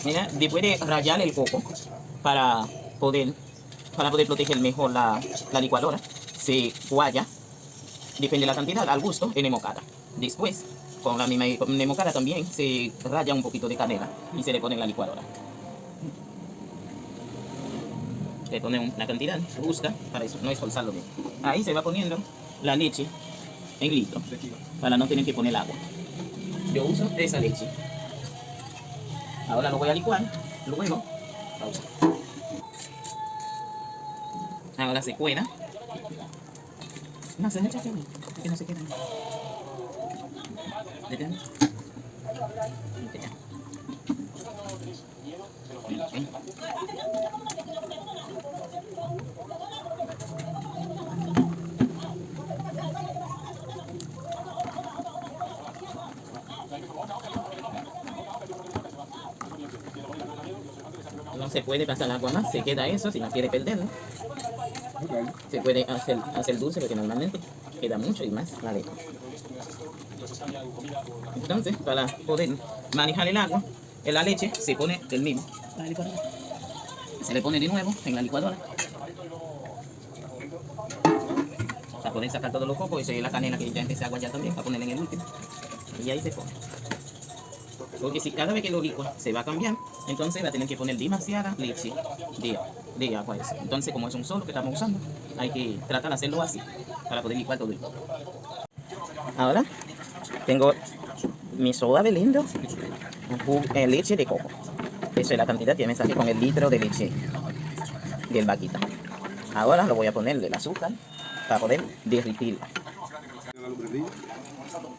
Mira, después de rallar el coco para poder, para poder proteger mejor la licuadora, se guaya, depende de la cantidad, al gusto, en emocada. Después, con la misma emocada también se raya un poquito de canela y se le pone en la licuadora. Le pone una cantidad justa para eso, no esforzarlo bien. Ahí se va poniendo la leche en litro para no tener que poner agua. Yo uso esa leche. Ahora lo voy a licuar, luego pausa. Ahora se cuela. No, se echa aquí, que no se queda. ¿Ven? No se puede pasar agua más, se queda eso si no quiere perderlo. Se puede hacer dulce porque normalmente queda mucho y más la leche. Entonces, para poder manejar el agua, en la leche se pone del mismo. Se le pone de nuevo en la licuadora. Para poder sacar todos los cocos y la canela que ya empecé a aguayar también, para ponerla en el último. Y ahí se pone. Porque si cada vez que lo licua se va a cambiar, entonces va a tener que poner demasiada leche de agua. Entonces, como es un solo que estamos usando, hay que tratar de hacerlo así, para poder licuar todo. Ahora, tengo mi suave lindo leche de coco. Esa es la cantidad que me saqué con el litro de leche del vaquita. Ahora lo voy a ponerle el azúcar para poder derretirlo.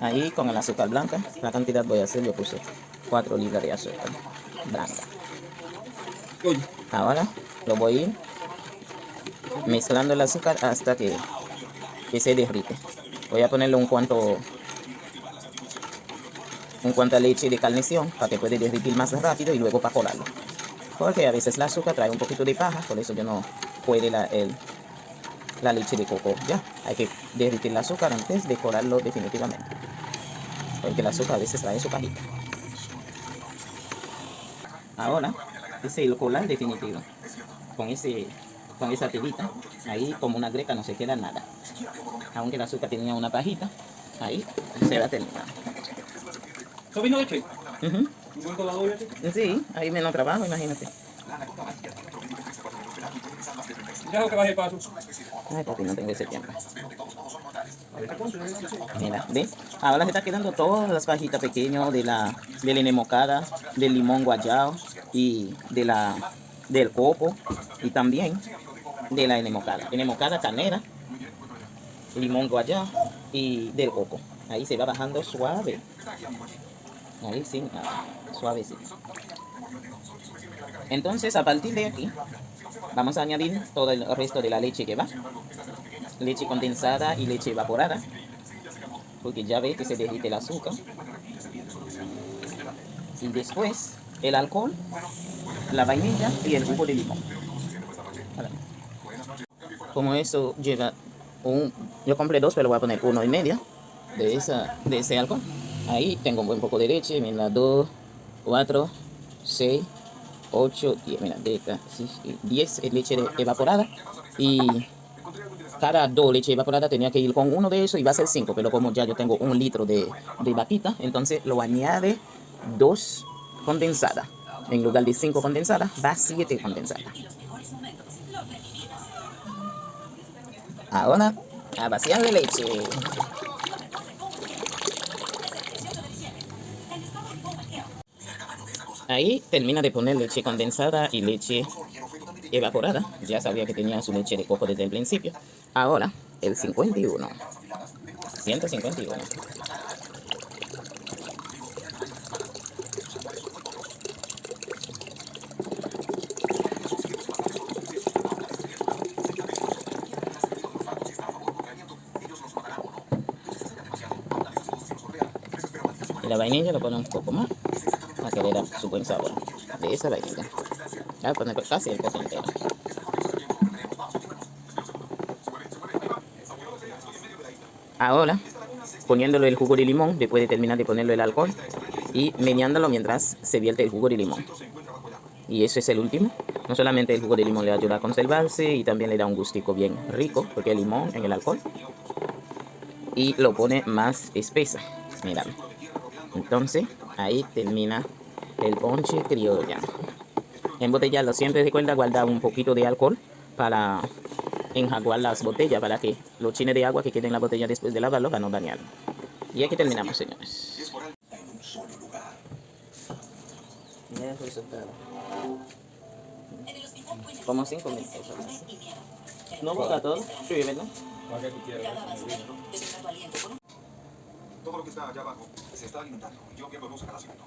Ahí con el azúcar blanca, la cantidad voy a hacer, yo puse 4 libras de azúcar blanca. Ahora lo voy a ir mezclando el azúcar hasta que se derrite. Voy a ponerle un cuanto leche de carnación para que pueda derretir más rápido y luego para colarlo. Porque a veces el azúcar trae un poquito de paja, por eso yo no puede la leche de coco. Ya, hay que derretir el azúcar antes de colarlo definitivamente. Porque el azúcar a veces trae su pajita. Ahora, ese es el colar definitivo. Con esa telita, ahí como una greca no se queda nada. Aunque el azúcar tenía una pajita, ahí se va a terminar. ¿Eso vino leche? ¿Un colador de Sí, ahí menos trabajo, imagínate. Ya lo que bajé el paso. Ay, papi, no tengo ese tiempo. Mira, ¿ves? Ahora se está quedando todas las pajitas pequeñas de la enemocada, del limón guayao y del coco y también de la enemocada canela, limón guayao y del coco. Ahí se va bajando suave. Ahí sí, suavecito. Entonces, a partir de aquí, vamos a añadir todo el resto de la leche que va. Leche condensada y leche evaporada. Porque ya ve que se derrite el azúcar. Y después, el alcohol, la vainilla y el jugo de limón. Como eso lleva yo compré 2, pero voy a poner 1,5 de ese alcohol. Ahí tengo un buen poco de leche, mira, 2, 4, 6, 8, 10, mira, 10 leche evaporada. Y cada 2 leche evaporada tenía que ir con uno de esos y va a ser 5, pero como ya yo tengo 1 litro de vaquita, entonces lo añade 2 condensadas. En lugar de 5 condensadas, va 7 condensadas. Ahora, a vaciar de leche. Ahí termina de poner leche condensada y leche evaporada. Ya sabía que tenía su leche de coco desde el principio. Ahora, el 51. 151. Y la vainilla lo pone un poco más para que le da su buen sabor de esa vainilla. Voy a poner casi el coco entero. Ahora, poniéndolo el jugo de limón, después de terminar de ponerlo el alcohol y meneándolo mientras se vierte el jugo de limón. Y ese es el último. No solamente el jugo de limón le ayuda a conservarse y también le da un gustico bien rico, porque el limón en el alcohol. Y lo pone más espesa. Mira. Entonces, ahí termina el ponche criolla. Embotellarlo. Siempre recuerda guardar un poquito de alcohol para enjaguar las botellas, para que los chines de agua que queden en la botella después de lavarlo para no dañar. Y aquí terminamos, señores. Mira el resultado. Como 5 mil pesos. No boga todo. Sí, ¿verdad? Para que tú quieras. Todo lo que está allá abajo se está alimentando. Yo pierdo luz a cada segundo.